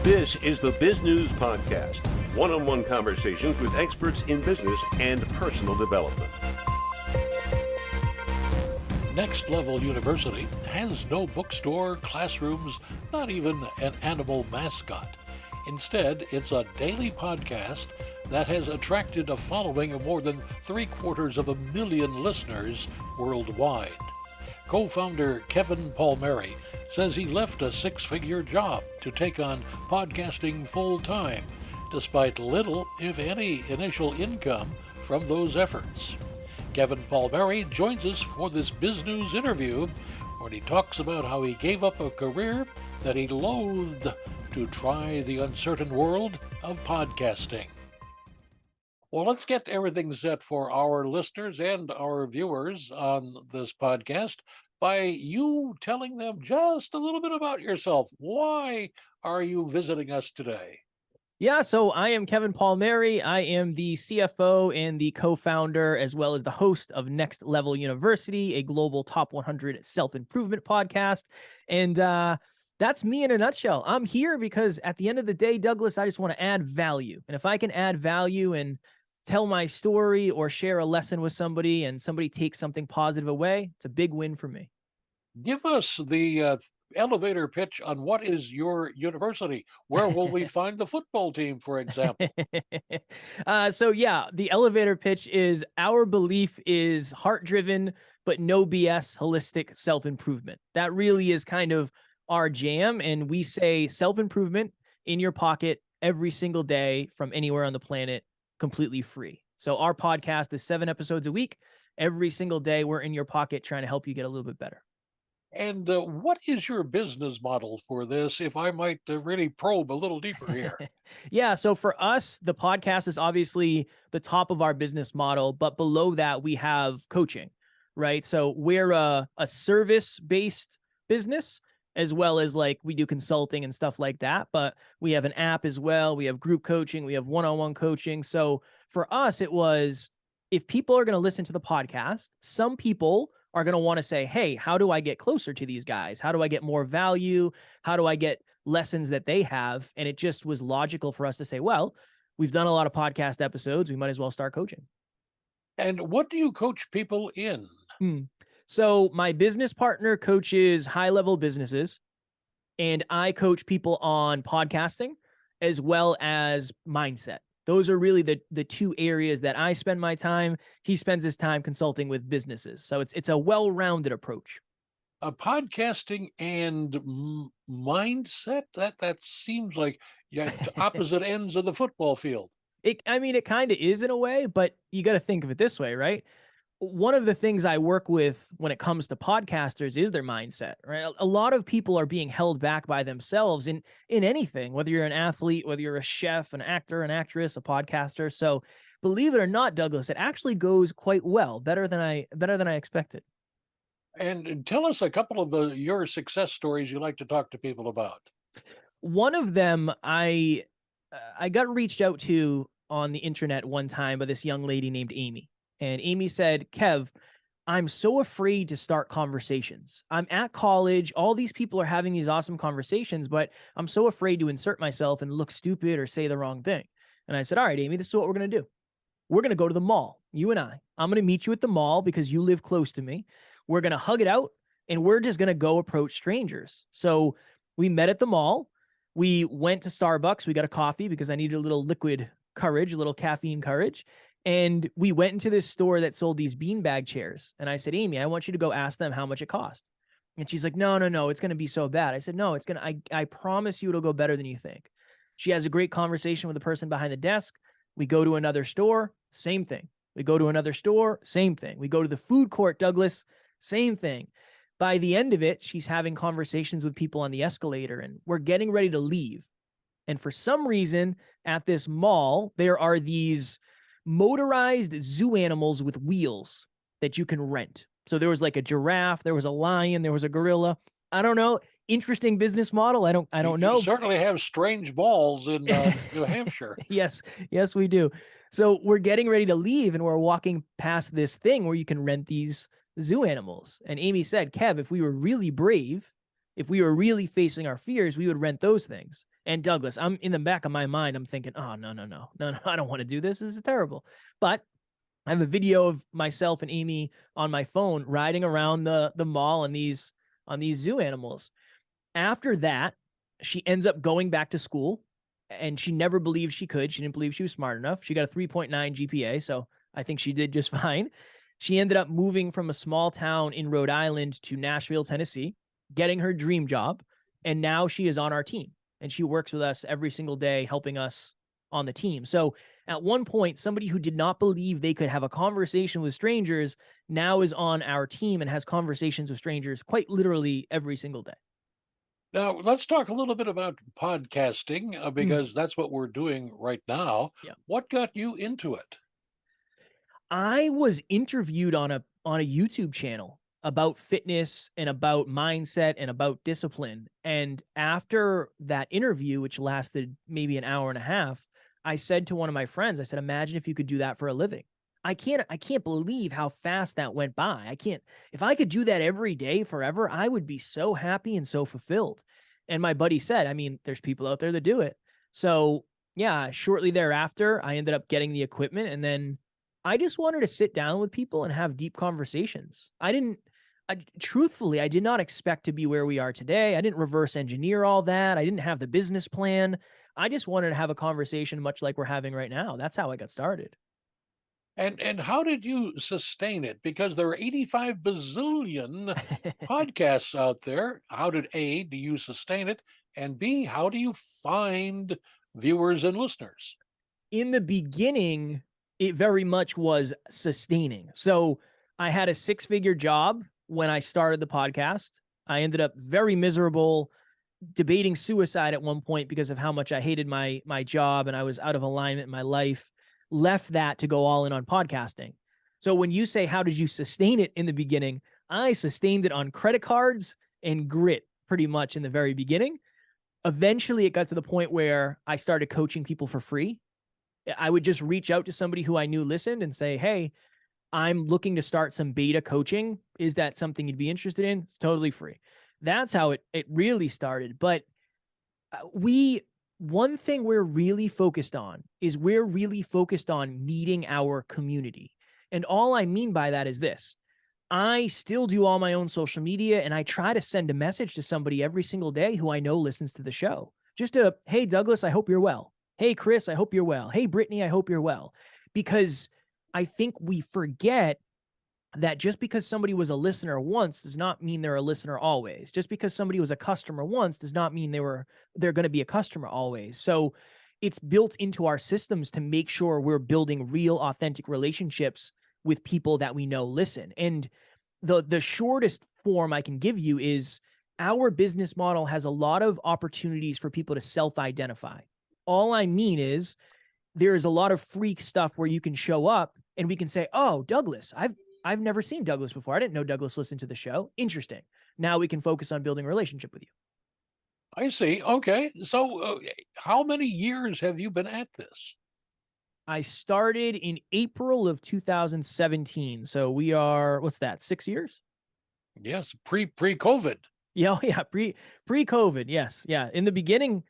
This is the Biz News Podcast, one-on-one conversations with experts in business and personal development. Next Level University has no bookstore, classrooms, not even an animal mascot. Instead, it's a daily podcast that has attracted a following of more than 750,000 listeners worldwide. Co-founder Kevin Palmieri says he left a six-figure job to take on podcasting full-time, despite little, if any, initial income from those efforts. Kevin Palmieri joins us for this Biz News interview, where he talks about how he gave up a career that he loathed to try the uncertain world of podcasting. Well, let's get everything set for our listeners and our viewers on this podcast by you telling them just a little bit about yourself. Why are you visiting us today? Yeah, so I am Kevin Palmieri. I am the CFO and the co-founder, as well as the host of Next Level University, a global top 100 self-improvement podcast. And that's me in a nutshell. I'm here because at the end of the day, Douglas, I just want to add value. And if I can add value and tell my story or share a lesson with somebody and somebody takes something positive away, it's a big win for me. Give us the elevator pitch on what is your university. Where will we find the football team, for example? So yeah, the elevator pitch is our belief is heart-driven, but no BS, holistic self-improvement. That really is kind of our jam. And we say self-improvement in your pocket every single day from anywhere on the planet, completely free. So our podcast is 7 episodes a week. Every single day, we're in your pocket trying to help you get a little bit better. And what is your business model for this, if I might really probe a little deeper here? Yeah, so for us, the podcast is obviously the top of our business model, but below that, we have coaching, right? So we're a service-based business, as well as like we do consulting and stuff like that. But we have an app as well. We have group coaching. We have one-on-one coaching. So for us, it was, if people are going to listen to the podcast, some people are going to want to say, hey, how do I get closer to these guys? How do I get more value? How do I get lessons that they have? And it just was logical for us to say, well, we've done a lot of podcast episodes. We might as well start coaching. And what do you coach people in? So my business partner coaches high-level businesses, and I coach people on podcasting as well as mindset. Those are really the two areas that I spend my time. He spends his time consulting with businesses. So it's a well-rounded approach. Podcasting and mindset, that seems like opposite ends of the football field. It kind of is in a way, but you got to think of it this way, right? One of the things I work with when it comes to podcasters is their mindset, right? A lot of people are being held back by themselves in anything, whether you're an athlete, whether you're a chef, an actor, an actress, a podcaster. So believe it or not, Douglas, it actually goes quite well, better than I expected. And tell us a couple of your success stories you like to talk to people about. One of them, I got reached out to on the internet one time by this young lady named Amy. And Amy said, Kev, I'm so afraid to start conversations. I'm at college. All these people are having these awesome conversations, but I'm so afraid to insert myself and look stupid or say the wrong thing. And I said, all right, Amy, this is what we're going to do. We're going to go to the mall, you and I. I'm going to meet you at the mall because you live close to me. We're going to hug it out, and we're just going to go approach strangers. So we met at the mall. We went to Starbucks. We got a coffee because I needed a little liquid courage, a little caffeine courage. And we went into this store that sold these beanbag chairs. And I said, Amy, I want you to go ask them how much it cost. And she's like, no, it's going to be so bad. I said, no, I promise you it'll go better than you think. She has a great conversation with the person behind the desk. We go to another store, same thing. We go to another store, same thing. We go to the food court, Douglas, same thing. By the end of it, she's having conversations with people on the escalator, and we're getting ready to leave. And for some reason, at this mall, there are these motorized zoo animals with wheels that you can rent. So there was like a giraffe, there was a lion, there was a gorilla. I don't know. Interesting business model. I don't know. You certainly have strange balls in New Hampshire. Yes, we do. So we're getting ready to leave, and we're walking past this thing where you can rent these zoo animals. And Amy said, Kev, if we were really brave, if we were really facing our fears, we would rent those things. And Douglas, I'm in the back of my mind, I'm thinking, oh, no, I don't want to do this. This is terrible. But I have a video of myself and Amy on my phone riding around the mall on these zoo animals. After that, she ends up going back to school, and she never believed she could. She didn't believe she was smart enough. She got a 3.9 GPA, so I think she did just fine. She ended up moving from a small town in Rhode Island to Nashville, Tennessee, getting her dream job, and now she is on our team, and she works with us every single day, helping us on the team. So at one point, somebody who did not believe they could have a conversation with strangers now is on our team and has conversations with strangers quite literally every single day. Now, let's talk a little bit about podcasting because that's what we're doing right now. Yeah. What got you into it? I was interviewed on a YouTube channel about fitness and about mindset and about discipline. And after that interview, which lasted maybe an hour and a half, I said to one of my friends, I said, imagine if you could do that for a living. I can't believe how fast that went by. If I could do that every day forever, I would be so happy and so fulfilled. And my buddy said, I mean, there's people out there that do it. So yeah, shortly thereafter, I ended up getting the equipment, and then I just wanted to sit down with people and have deep conversations. Truthfully, I did not expect to be where we are today. I didn't reverse engineer all that. I didn't have the business plan. I just wanted to have a conversation much like we're having right now. That's how I got started. And how did you sustain it? Because there are 85 bazillion podcasts out there. How did A, do you sustain it? And B, how do you find viewers and listeners? In the beginning, it very much was sustaining. So I had a 6-figure job when I started the podcast. I ended up very miserable, debating suicide at one point because of how much I hated my job and I was out of alignment in my life. Left that to go all in on podcasting. So when you say, how did you sustain it in the beginning? I sustained it on credit cards and grit pretty much in the very beginning. Eventually, it got to the point where I started coaching people for free. I would just reach out to somebody who I knew listened and say, hey, I'm looking to start some beta coaching. Is that something you'd be interested in? It's totally free. That's how it really started. But one thing we're really focused on is meeting our community. And all I mean by that is this. I still do all my own social media, and I try to send a message to somebody every single day who I know listens to the show. Just hey, Douglas, I hope you're well. Hey, Chris, I hope you're well. Hey, Brittany, I hope you're well. Because I think we forget that just because somebody was a listener once does not mean they're a listener always. Just because somebody was a customer once does not mean they're going to be a customer always. So it's built into our systems to make sure we're building real, authentic relationships with people that we know listen. And the shortest form I can give you is our business model has a lot of opportunities for people to self-identify. All I mean is there is a lot of freak stuff where you can show up and we can say, oh, Douglas, I've never seen Douglas before. I didn't know Douglas listened to the show. Interesting. Now we can focus on building a relationship with you. I see. Okay. So how many years have you been at this? I started in April of 2017. So we are, what's that, 6 years? Yes. Pre-COVID. Yeah. Yeah. Pre-COVID. Yes. Yeah. In the beginning,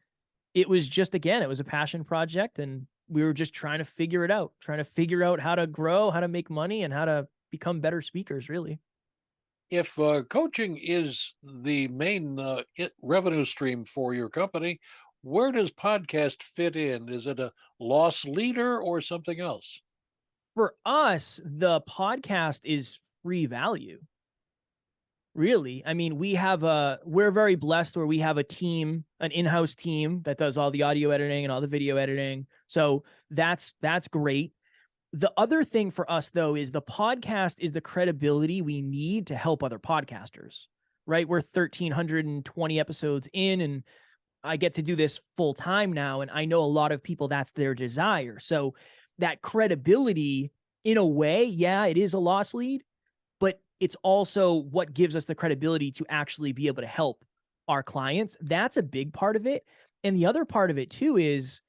it was a passion project, and we were just trying to figure it out, how to grow, how to make money, and how to become better speakers, really. If coaching is the main revenue stream for your company, where does podcast fit in? Is it a loss leader or something else? For us, the podcast is free value. Really. I mean, we're very blessed where we have a team, an in-house team that does all the audio editing and all the video editing. So that's great. The other thing for us, though, is the podcast is the credibility we need to help other podcasters, right? We're 1,320 episodes in, and I get to do this full time now. And I know a lot of people, that's their desire. So that credibility, in a way, yeah, it is a loss lead, but it's also what gives us the credibility to actually be able to help our clients. That's a big part of it. And the other part of it, too, is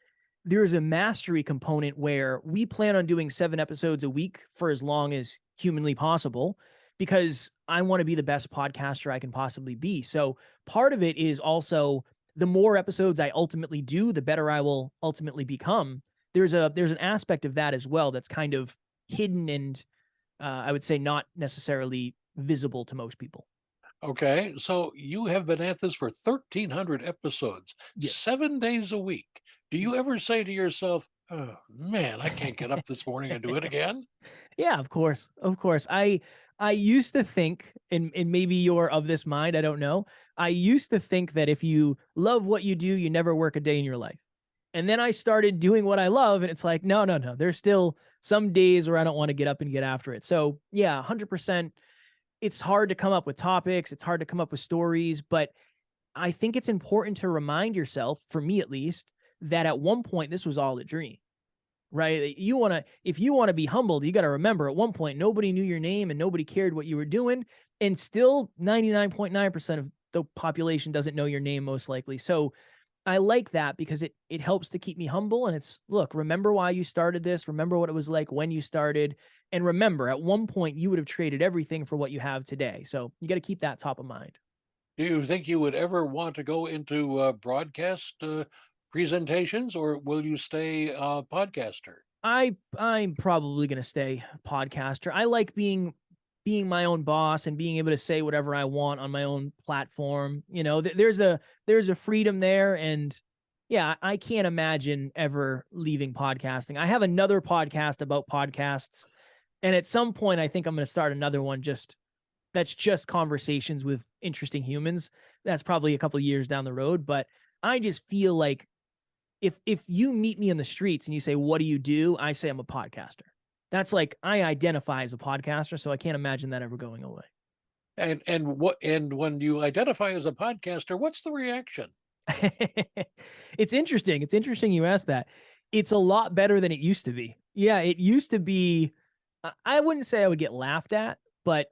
there's a mastery component where we plan on doing 7 episodes a week for as long as humanly possible, because I want to be the best podcaster I can possibly be. So part of it is also the more episodes I ultimately do, the better I will ultimately become. There's an aspect of that as well that's kind of hidden and I would say not necessarily visible to most people. Okay, so you have been at this for 1,300 episodes, Yes. 7 days a week. Do you ever say to yourself, oh man, I can't get up this morning and do it again? Yeah, of course. Of course. I used to think, and maybe you're of this mind, I don't know. I used to think that if you love what you do, you never work a day in your life. And then I started doing what I love, and it's like, no, no, no. There's still some days where I don't want to get up and get after it. So yeah, 100%. It's hard to come up with topics. It's hard to come up with stories, but I think it's important to remind yourself, for me at least, that at one point this was all a dream, right? If you want to be humbled, you got to remember at one point nobody knew your name and nobody cared what you were doing, and still 99.9% of the population doesn't know your name most likely. So I like that because it helps to keep me humble, and it's, look, remember why you started this, remember what it was like when you started, and remember at one point you would have traded everything for what you have today. So you got to keep that top of mind. Do you think you would ever want to go into broadcast presentations, or will you stay a podcaster? I'm probably going to stay podcaster. I like being my own boss and being able to say whatever I want on my own platform. You know, there's a freedom there, and yeah, I can't imagine ever leaving podcasting. I have another podcast about podcasts, and at some point I think I'm going to start another one that's just conversations with interesting humans. That's probably a couple of years down the road, but I just feel like if you meet me in the streets and you say, "What do you do?" I say I'm a podcaster. That's like, I identify as a podcaster, so I can't imagine that ever going away. And when you identify as a podcaster, what's the reaction? It's interesting. It's interesting you asked that. It's a lot better than it used to be. Yeah, it used to be, I wouldn't say I would get laughed at, but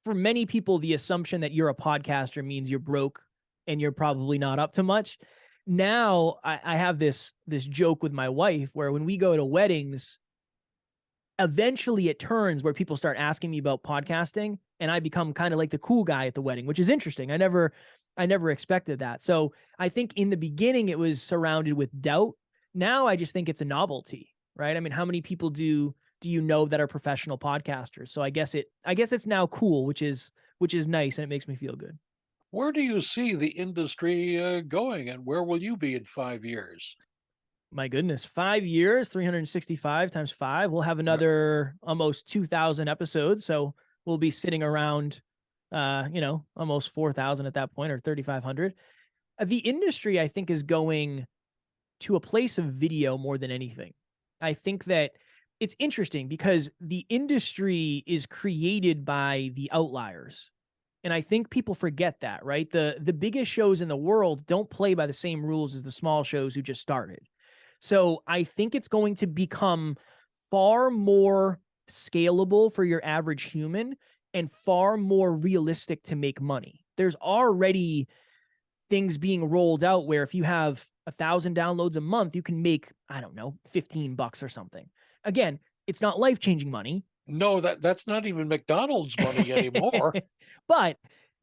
for many people, the assumption that you're a podcaster means you're broke and you're probably not up to much. Now I have this joke with my wife where when we go to weddings, eventually it turns where people start asking me about podcasting, and I become kind of like the cool guy at the wedding, which is interesting. I never expected that. So I think in the beginning it was surrounded with doubt. Now I just think it's a novelty, right? I mean, how many people do you know that are professional podcasters? So I guess it's now cool, which is nice, and it makes me feel good. Where do you see the industry going, and where will you be in 5 years? My goodness, 5 years, 365 times five. We'll have another almost 2,000 episodes. So we'll be sitting around, almost 4,000 at that point, or 3,500. The industry, I think, is going to a place of video more than anything. I think that it's interesting because the industry is created by the outliers. And I think people forget that, right? The biggest shows in the world don't play by the same rules as the small shows who just started. So I think it's going to become far more scalable for your average human and far more realistic to make money. There's already things being rolled out where if you have 1,000 downloads a month, you can make, I don't know, $15 or something. Again, it's not life-changing money. No, that's not even McDonald's money anymore. But,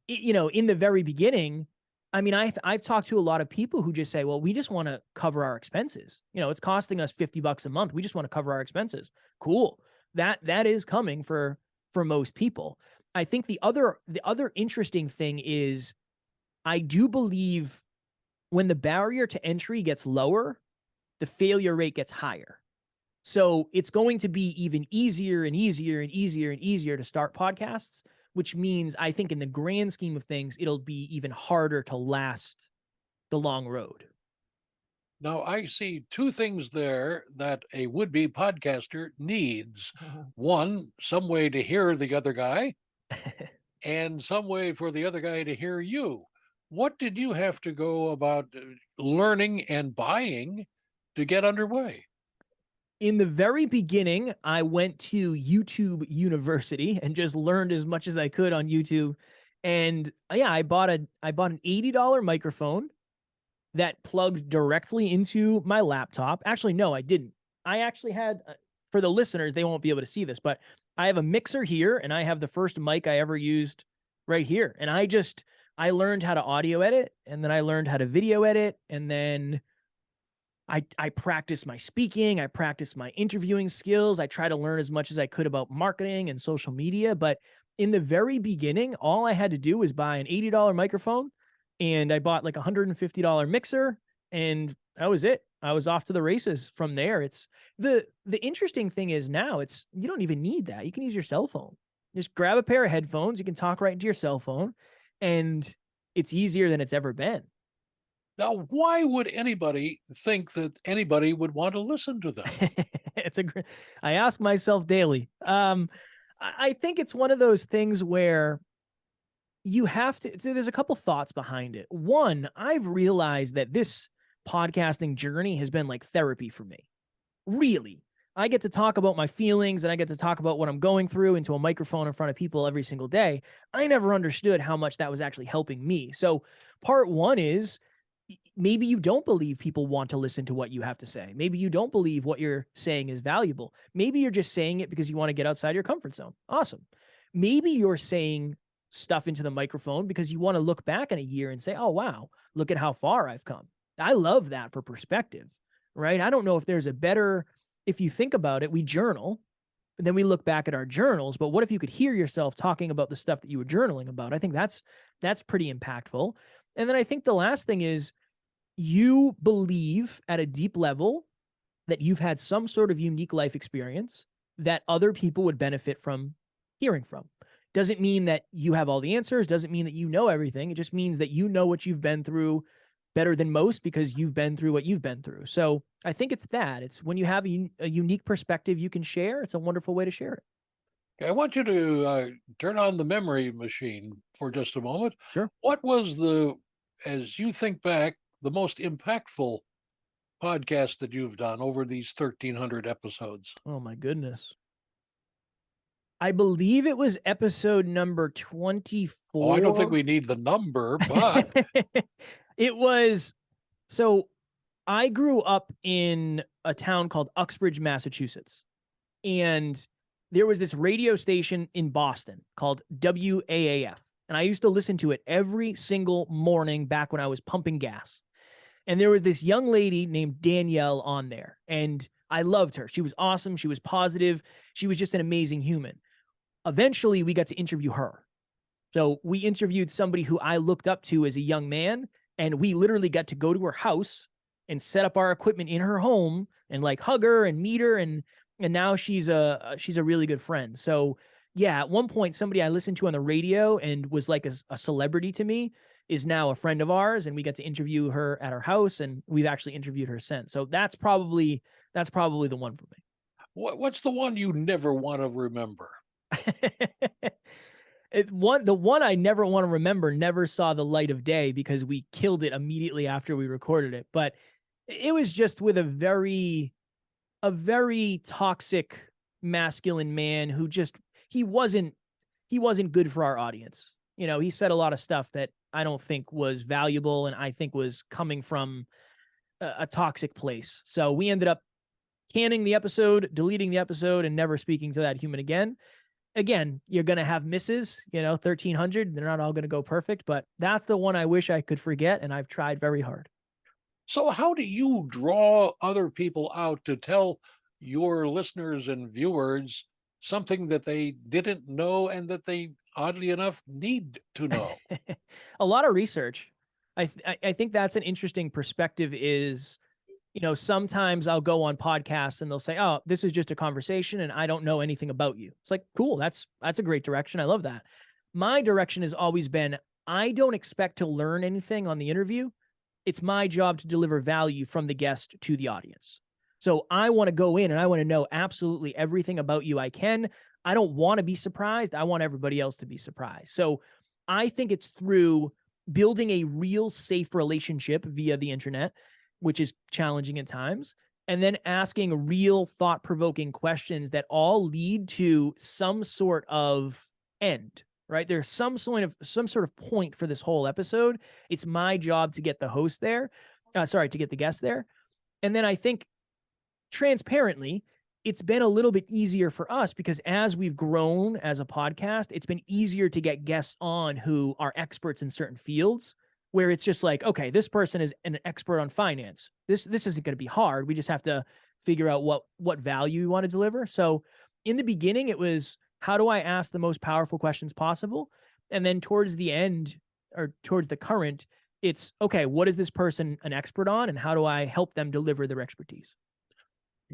in the very beginning, I mean, I've talked to a lot of people who just say, well, we just want to cover our expenses. It's costing us $50 a month. We just want to cover our expenses. Cool. That is coming for most people. I think the other interesting thing is I do believe when the barrier to entry gets lower, the failure rate gets higher. So it's going to be even easier and easier and easier and easier to start podcasts, which means I think in the grand scheme of things, it'll be even harder to last the long road. Now, I see two things there that a would-be podcaster needs. One, some way to hear the other guy, and some way for the other guy to hear you. What did you have to go about learning and buying to get underway? In the very beginning, I went to YouTube University and just learned as much as I could on YouTube. And yeah, I bought an $80 microphone that plugged directly into my laptop. Actually, no, I didn't. I actually had, for the listeners, they won't be able to see this, but I have a mixer here and I have the first mic I ever used right here. And I just I learned how to audio edit, and then I learned how to video edit, and then I practiced my speaking, I practiced my interviewing skills. I try to learn as much as I could about marketing and social media. But in the very beginning, all I had to do was buy an $80 microphone, and I bought like a $150 mixer, and that was it. I was off to the races from there. It's the interesting thing is now you don't even need that. You can use your cell phone. Just grab a pair of headphones. You can talk right into your cell phone, and it's easier than it's ever been. Now, why would anybody think that anybody would want to listen to them? I ask myself daily. I think it's one of those things where you have to, so there's a couple thoughts behind it. One, I've realized that this podcasting journey has been like therapy for me. Really. I get to talk about my feelings, and I get to talk about what I'm going through into a microphone in front of people every single day. I never understood how much that was actually helping me. So part one is, maybe you don't believe people want to listen to what you have to say. Maybe you don't believe what you're saying is valuable. Maybe you're just saying it because you want to get outside your comfort zone. Awesome. Maybe you're saying stuff into the microphone because you want to look back in a year and say, oh, wow, look at how far I've come. I love that for perspective, right? I don't know if there's a better, if you think about it, we journal, and then we look back at our journals, but what if you could hear yourself talking about the stuff that you were journaling about? I think that's pretty impactful. And then I think the last thing is, you believe at a deep level that you've had some sort of unique life experience that other people would benefit from hearing from. Doesn't mean that you have all the answers, doesn't mean that you know everything. It just means that you know what you've been through better than most because you've been through what you've been through. So I think it's that. It's when you have a unique perspective you can share, it's a wonderful way to share it. I want you to turn on the memory machine for just a moment. Sure. What was as you think back, the most impactful podcast that you've done over these 1,300 episodes? Oh my goodness. I believe it was episode number 24. Oh, I don't think we need the number, but it was, so I grew up in a town called Uxbridge, Massachusetts. And there was this radio station in Boston called WAAF. And I used to listen to it every single morning back when I was pumping gas. And there was this young lady named Danielle on there, and I loved her. She was awesome. She was positive. She was just an amazing human. Eventually, we got to interview her. So we interviewed somebody who I looked up to as a young man, and we literally got to go to her house and set up our equipment in her home and like hug her and meet her. And now she's a really good friend. So yeah, at one point, somebody I listened to on the radio and was like a celebrity to me is now a friend of ours, and we got to interview her at our house, and we've actually interviewed her since. So that's probably the one for me. what's the one you never want to remember? The one I never want to remember never saw the light of day because we killed it immediately after we recorded it. But it was just with a very toxic masculine man who just, he wasn't good for our audience. You know, he said a lot of stuff that I don't think was valuable, and I think was coming from a toxic place. So we ended up canning the episode, deleting the episode, and never speaking to that human again. Again, you're going to have misses, 1,300. They're not all going to go perfect, but that's the one I wish I could forget, and I've tried very hard. So how do you draw other people out to tell your listeners and viewers something that they didn't know and that they, oddly enough, need to know? A lot of research. I think that's an interesting perspective is, sometimes I'll go on podcasts and they'll say, oh, this is just a conversation and I don't know anything about you. It's like, cool. That's a great direction. I love that. My direction has always been, I don't expect to learn anything on the interview. It's my job to deliver value from the guest to the audience. So I want to go in and I want to know absolutely everything about you I can. I don't want to be surprised. I want everybody else to be surprised. So I think it's through building a real safe relationship via the internet, which is challenging at times, and then asking real thought-provoking questions that all lead to some sort of end, right? There's some sort of point for this whole episode. It's my job to get the host there, to get the guest there. And then I think transparently, it's been a little bit easier for us because as we've grown as a podcast, it's been easier to get guests on who are experts in certain fields, where it's just like, okay, this person is an expert on finance. This isn't going to be hard. We just have to figure out what value we want to deliver. So in the beginning, it was, how do I ask the most powerful questions possible? And then towards the end, or towards the current, it's, okay, what is this person an expert on, and how do I help them deliver their expertise?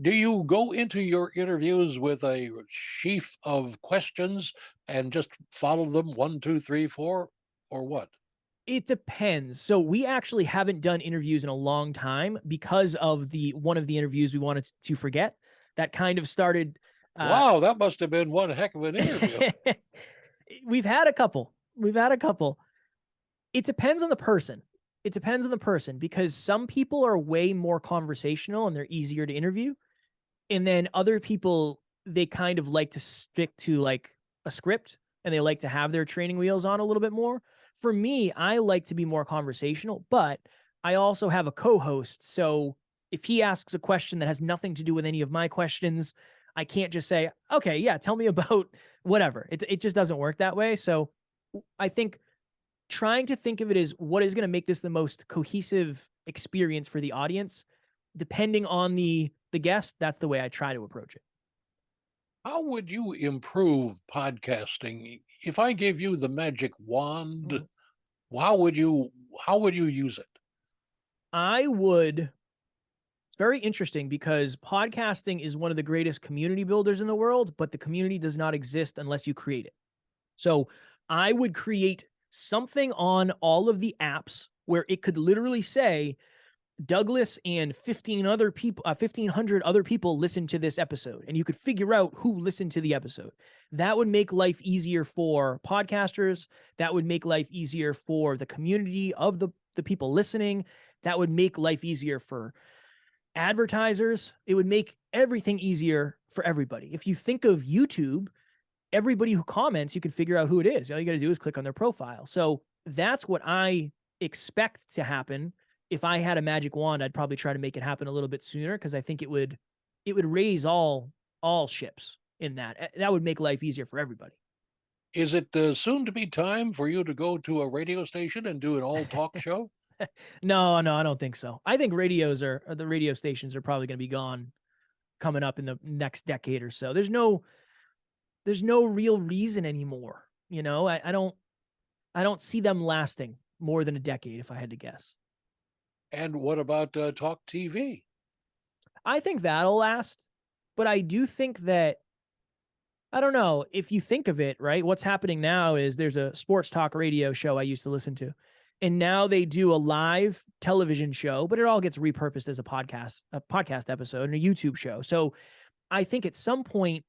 Do you go into your interviews with a sheaf of questions and just follow them 1, 2, 3, 4, or what? It depends. So we actually haven't done interviews in a long time because of one of the interviews we wanted to forget. That kind of started. Wow, that must have been one heck of an interview. We've had a couple. It depends on the person. Because some people are way more conversational and they're easier to interview. And then other people, they kind of like to stick to like a script and they like to have their training wheels on a little bit more. For me, I like to be more conversational, but I also have a co-host. So if he asks a question that has nothing to do with any of my questions, I can't just say, okay, yeah, tell me about whatever. It just doesn't work that way. So I think trying to think of it as what is going to make this the most cohesive experience for the audience, depending on the guest, that's the way I try to approach it. How would you improve podcasting? If I gave you the magic wand, how would you use it? It's very interesting because podcasting is one of the greatest community builders in the world, but the community does not exist unless you create it. So I would create something on all of the apps where it could literally say, Douglas and 1,500 other people listened to this episode, and you could figure out who listened to the episode. That would make life easier for podcasters. That would make life easier for the community of the people listening. That would make life easier for advertisers. It would make everything easier for everybody. If you think of YouTube, everybody who comments, you can figure out who it is. All you got to do is click on their profile. So that's what I expect to happen. If I had a magic wand, I'd probably try to make it happen a little bit sooner, because I think it would raise all ships in that. That would make life easier for everybody. Is it soon to be time for you to go to a radio station and do an all talk show? No, I don't think so. I think the radio stations are probably going to be gone coming up in the next decade or so. There's no real reason anymore. You know, I don't see them lasting more than a decade, if I had to guess. And what about talk TV? I think that'll last, but I do think that, I don't know, if you think of it, right, what's happening now is there's a sports talk radio show I used to listen to, and now they do a live television show, but it all gets repurposed as a podcast episode and a YouTube show. So I think at some point,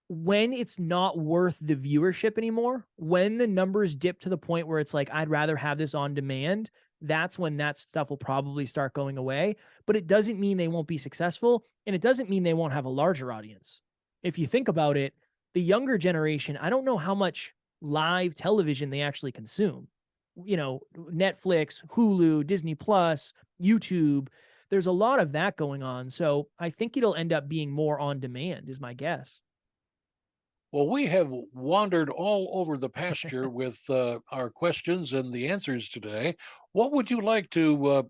when it's not worth the viewership anymore, when the numbers dip to the point where it's like, I'd rather have this on demand, that's when that stuff will probably start going away. But it doesn't mean they won't be successful, and it doesn't mean they won't have a larger audience. If you think about it, the younger generation, I don't know how much live television they actually consume. You know, Netflix, Hulu, Disney Plus, YouTube, there's a lot of that going on. So I think it'll end up being more on demand, is my guess. Well, we have wandered all over the pasture with our questions and the answers today. What would you like to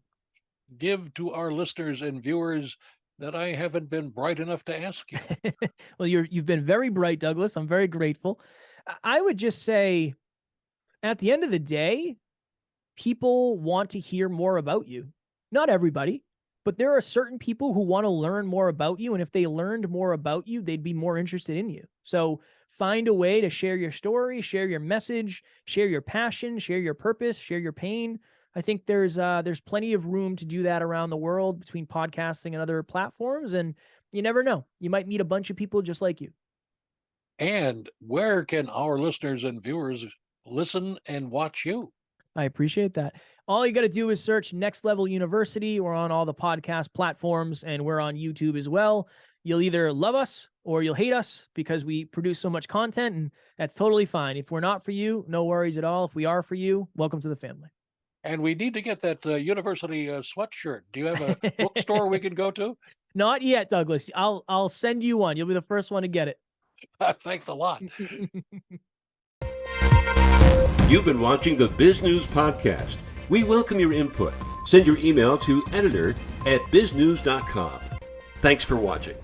give to our listeners and viewers that I haven't been bright enough to ask you? Well, you've been very bright, Douglas. I'm very grateful. I would just say, at the end of the day, people want to hear more about you. Not everybody, but there are certain people who want to learn more about you. And if they learned more about you, they'd be more interested in you. So find a way to share your story, share your message, share your passion, share your purpose, share your pain. I think there's plenty of room to do that around the world between podcasting and other platforms. And you never know, you might meet a bunch of people just like you. And where can our listeners and viewers listen and watch you? I appreciate that. All you got to do is search Next Level University. We're on all the podcast platforms, and we're on YouTube as well. You'll either love us or you'll hate us because we produce so much content, and that's totally fine. If we're not for you, no worries at all. If we are for you, welcome to the family. And we need to get that university sweatshirt. Do you have a bookstore we can go to? Not yet, Douglas. I'll send you one. You'll be the first one to get it. Thanks a lot. You've been watching the Biz News Podcast. We welcome your input. Send your email to editor@biznews.com. Thanks for watching.